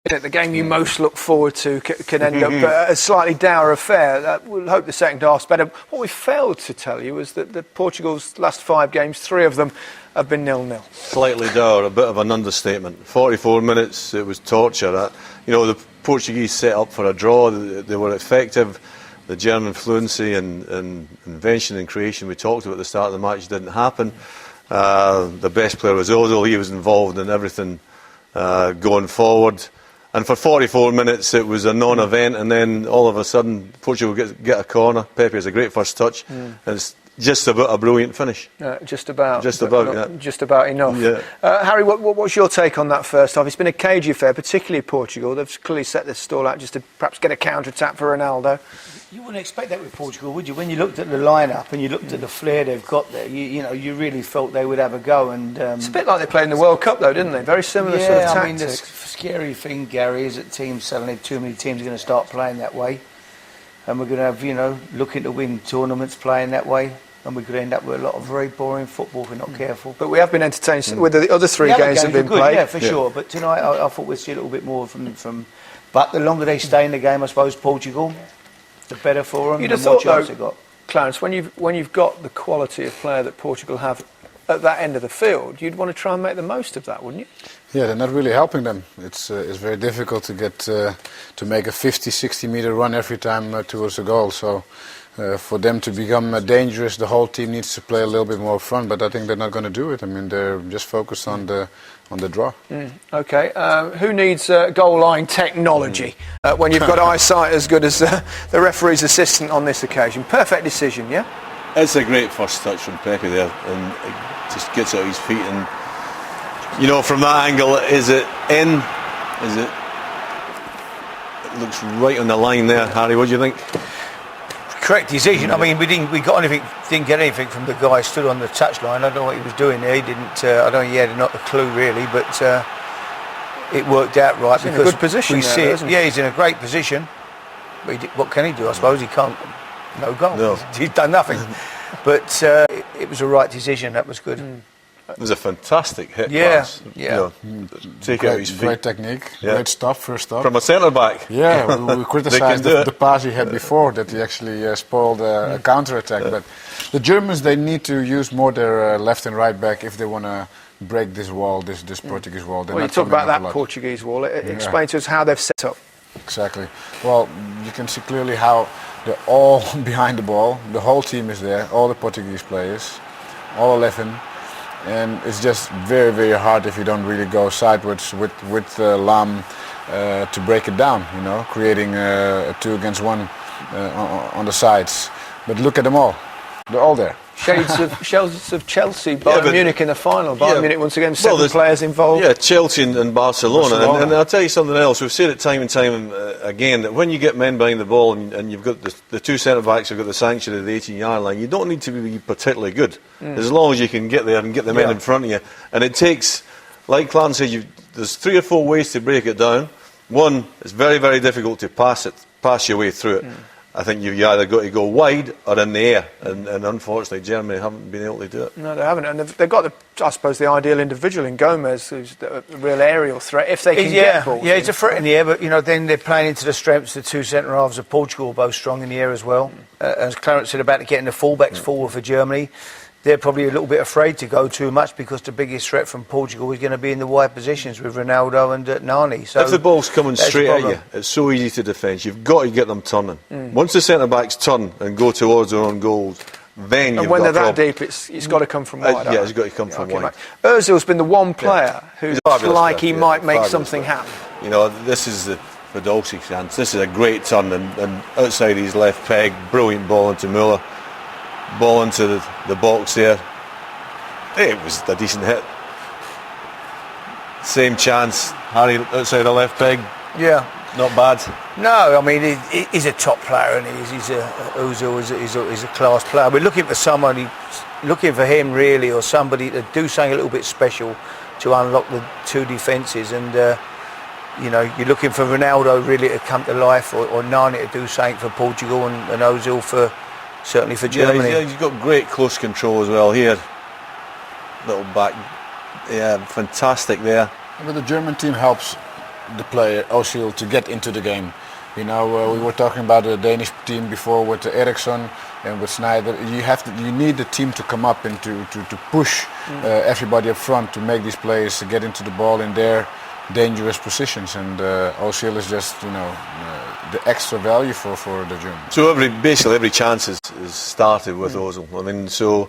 The game you most look forward to can end up a slightly dour affair. We'll hope the second half's better. What we failed to tell you is that Portugal's last 5 games, 3 of them have been 0-0. Slightly dour, a bit of an understatement. 44 minutes, it was torture. The Portuguese set up for a draw. They were effective. The German fluency and invention and creation we talked about at the start of the match didn't happen. The best player was Ozil. He was involved in everything going forward. And for 44 minutes it was a non-event, and then all of a sudden Portugal get a corner. Pepe has a great first touch, and it's just about a brilliant finish. Just about enough. Yeah. Harry, what's your take on that first half? It's been a cagey affair, particularly Portugal. They've clearly set this stall out just to perhaps get a counter-attack for Ronaldo. You wouldn't expect that with Portugal, would you? When you looked at the line-up and you looked at the flair they've got there, you really felt they would have a go. And it's a bit like they played in the World Cup, though, didn't they? Very similar sort of tactics. I mean, the scary thing, Gary, is that suddenly too many teams are going to start playing that way, and we're going to have, looking to win tournaments playing that way. And we could end up with a lot of very boring football if we're not careful. But we have been entertained with the other 3 games have been played. Yeah, for sure. But tonight I thought we'd see a little bit more from. But the longer they stay in the game, I suppose, Portugal, the better for them. You'd have thought, though, Clarence, when you've got the quality of player that Portugal have at that end of the field, you'd want to try and make the most of that, wouldn't you? Yeah, they're not really helping them. It's very difficult to get to make a 50-60 meter run every time towards a goal. So. For them to become dangerous, the whole team needs to play a little bit more front, but I think they're not going to do it. I mean, they're just focused on the draw. OK. Who needs goal line technology when you've got eyesight as good as the referee's assistant on this occasion? Perfect decision, yeah? It's a great first touch from Pepe there, and it just gets out his feet. And, from that angle, is it in? It looks right on the line there. Harry, what do you think? Correct decision. I mean, we didn't get anything from the guy stood on the touchline. I don't know what he was doing there. He didn't. I don't think he had not a clue really, but it worked out right. He's in a good position. We see it. Yeah, he's in a great position. But what can he do? I suppose he can't. No goal. No. He's done nothing. But it was a right decision. That was good. It was a fantastic hit. Yeah, pass. yeah. Take out his feet. Great technique, great stop, first stop. From a centre back. Yeah, we criticised the pass he had before, that he actually spoiled a counter attack. But the Germans, they need to use more their left and right back if they want to break this wall, this Portuguese wall. Well, you talk about that Portuguese wall. Explain to us how they've set up. Exactly. Well, you can see clearly how they're all behind the ball. The whole team is there, all the Portuguese players, all 11. And it's just very, very hard if you don't really go sideways with Lam to break it down, creating a 2 against 1 on the sides. But look at them all. They're all there. Shades of Chelsea, Bayern Munich in the final. Bayern Munich once again, 7 players involved. Yeah, Chelsea and Barcelona. And I'll tell you something else. We've said it time and time again that when you get men behind the ball and you've got the 2 centre-backs who've got the sanctuary of the 18-yard line, you don't need to be particularly good. As long as you can get there and get the men in front of you. And it takes, like Clarence said, there's 3 or 4 ways to break it down. One, it's very, very difficult to pass your way through it. I think you've either got to go wide or in the air, and unfortunately Germany haven't been able to do it. No, they haven't, and they've got, I suppose, the ideal individual in Gomez, who's a real aerial threat, if they can get balls. Yeah, he's a threat in the air, but then they're playing into the strengths. The 2 centre-halves of Portugal are both strong in the air as well. As Clarence said about getting the full-backs forward for Germany, they're probably a little bit afraid to go too much because the biggest threat from Portugal is going to be in the wide positions with Ronaldo and Nani. So if the ball's coming straight at you, it's so easy to defend. You've got to get them turning. Once the centre-backs turn and go towards their own goals, then you've got a problem. And when they're that deep, it's got to come from wide. Yeah, it's got to come from wide. Ozil's been the one player who's like he might make something happen. This is the Podolski chance. This is a great turn and outside his left peg, brilliant ball into Müller. Ball into the box there. It was a decent hit. Same chance, Harry outside the left peg. Yeah, not bad. No, I mean he's a top player, and Ozil is a class player. We're looking for somebody, looking for him really, or somebody to do something a little bit special to unlock the 2 defences. And you're looking for Ronaldo really to come to life, or Nani to do something for Portugal, and Ozil certainly for Germany. Yeah, he's got great close control as well here. Little back, fantastic there. But the German team helps the player Ozil to get into the game. You know, we were talking about the Danish team before with Eriksson and with Sneijder. You need the team to come up and to push everybody up front to make these players get into the ball in their dangerous positions. And Ozil is just, you know, the extra value for the Germans. So basically every chance is started with Ozil. I mean,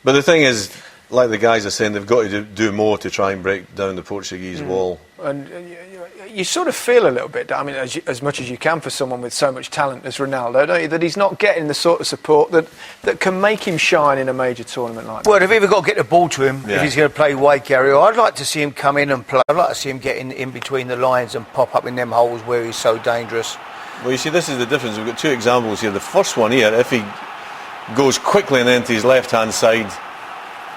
but the thing is, like the guys are saying, they've got to do more to try and break down the Portuguese wall. And you sort of feel a little bit, I mean, as much as you can for someone with so much talent as Ronaldo, don't you, that he's not getting the sort of support that can make him shine in a major tournament like that. Well, they've either got to get the ball to him if he's going to play weight carrier. I'd like to see him come in and play. I'd like to see him get in between the lines and pop up in them holes where he's so dangerous. Well, you see, this is the difference. We've got two examples here. The first one here, if he goes quickly and into his left-hand side,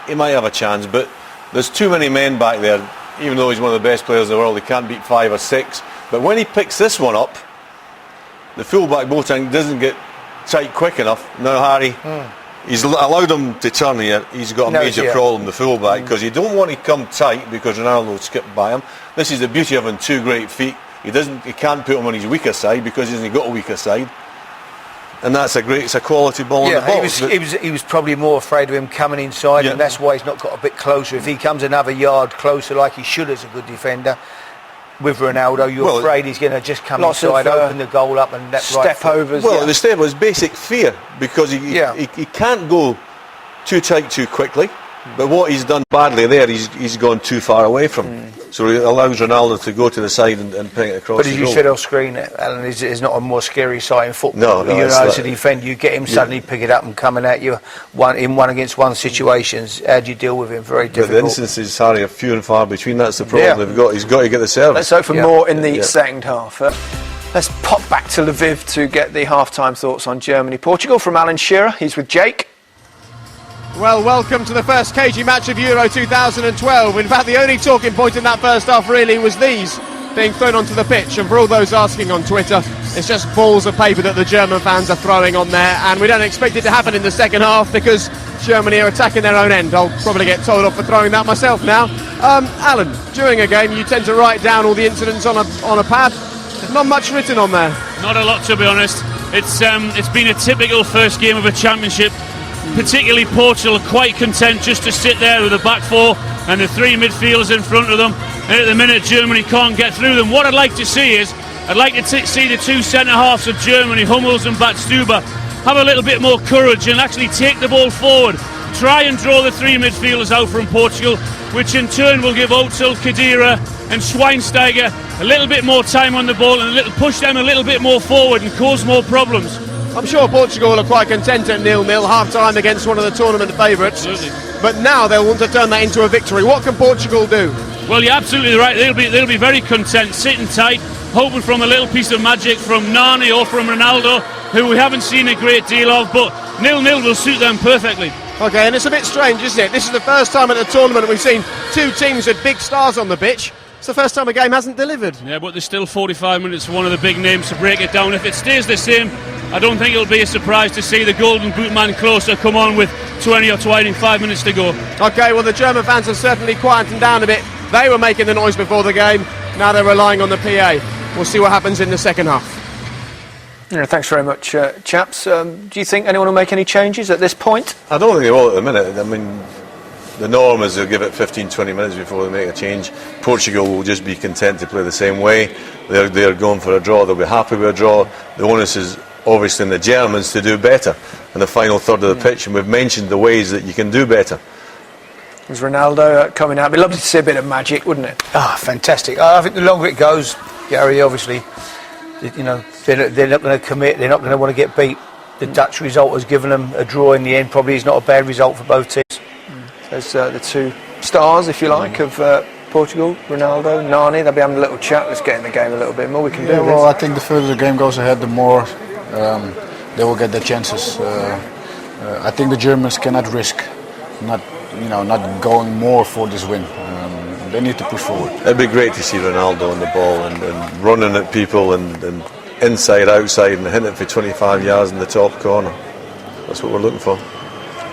he might have a chance, but there's too many men back there. Even though he's one of the best players in the world, he can't beat 5 or 6. But when he picks this one up, the full-back Boateng doesn't get tight quick enough. Now, Harry, he's allowed him to turn here. He's got a major problem, the full-back, because you don't want to come tight because Ronaldo will skip by him. This is the beauty of having 2 great feet. He can't put him on his weaker side because he hasn't got a weaker side. And it's a quality ball in the box. He was probably more afraid of him coming inside, and that's why he's not got a bit closer. If he comes another yard closer like he should as a good defender, with Ronaldo, you're afraid he's going to just come inside, open the goal up and step overs. Well, the step was basic fear because he can't go too tight too quickly. But what he's done badly there, he's gone too far away from. So he allows Ronaldo to go to the side and ping it across. But as you said off screen, Alan, is not a more scary sight in football. No, you know, as a defender, you get him suddenly pick it up and coming at you in one-against-one situations. How do you deal with him? Very difficult. But the instances, Harry, are few and far between. That's the problem they've got. He's got to get the service. Let's hope for more in the second half. Let's pop back to Lviv to get the half-time thoughts on Germany-Portugal from Alan Shearer. He's with Jake. Well, welcome to the first cagey match of Euro 2012. In fact, the only talking point in that first half really was these being thrown onto the pitch. And for all those asking on Twitter, it's just balls of paper that the German fans are throwing on there. And we don't expect it to happen in the second half because Germany are attacking their own end. I'll probably get told off for throwing that myself now. Alan, during a game, you tend to write down all the incidents on a pad. There's not much written on there. Not a lot, to be honest. It's been a typical first game of a championship. Particularly Portugal are quite content just to sit there with the back 4 and the 3 midfielders in front of them, and at the minute Germany can't get through them. What I'd like to see is I'd like to see the 2 centre halves of Germany, Hummels and Batstuber, have a little bit more courage and actually take the ball forward, try and draw the 3 midfielders out from Portugal, which in turn will give Özil, Khedira and Schweinsteiger a little bit more time on the ball and push them a little bit more forward and cause more problems. I'm sure Portugal are quite content at 0-0, half-time against one of the tournament favourites. Absolutely. But now they'll want to turn that into a victory. What can Portugal do? Well, you're absolutely right. They'll be very content, sitting tight, hoping from a little piece of magic from Nani or from Ronaldo, who we haven't seen a great deal of, but 0-0 will suit them perfectly. OK, and it's a bit strange, isn't it? This is the first time at the tournament we've seen 2 teams with big stars on the pitch. It's the first time a game hasn't delivered. Yeah, but there's still 45 minutes for one of the big names to break it down. If it stays the same, I don't think it'll be a surprise to see the Golden Boot man closer come on with 20 or 25 minutes to go. OK, well, the German fans have certainly quietened down a bit. They were making the noise before the game. Now they're relying on the PA. We'll see what happens in the second half. Yeah, thanks very much, chaps. Do you think anyone will make any changes at this point? I don't think they will at the minute. I mean, the norm is they'll give it 15-20 minutes before they make a change. Portugal will just be content to play the same way. They're going for a draw. They'll be happy with a draw. The onus is obviously in the Germans to do better in the final third of the pitch, and we've mentioned the ways that you can do better. There's Ronaldo coming out. It'd be lovely to see a bit of magic, wouldn't it? Fantastic. I think the longer it goes, Gary, obviously, you know, they're not going to commit. They're not going to want to get beat. The Dutch result has given them a draw in the end. Probably is not a bad result for both teams. There's the 2 stars, if you like, of Portugal, Ronaldo, Nani. They'll be having a little chat. Let's get in the game a little bit more. We can do this. Well, I think the further the game goes ahead, the more they will get their chances. I think the Germans cannot risk not going more for this win. They need to push forward. It'd be great to see Ronaldo on the ball and running at people and inside, outside, and hitting it for 25 yards in the top corner. That's what we're looking for.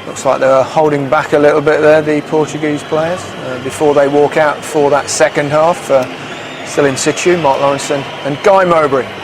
Looks like they're holding back a little bit there, the Portuguese players, before they walk out for that second half. Still in situ, Mark Lawrenson and Guy Mowbray.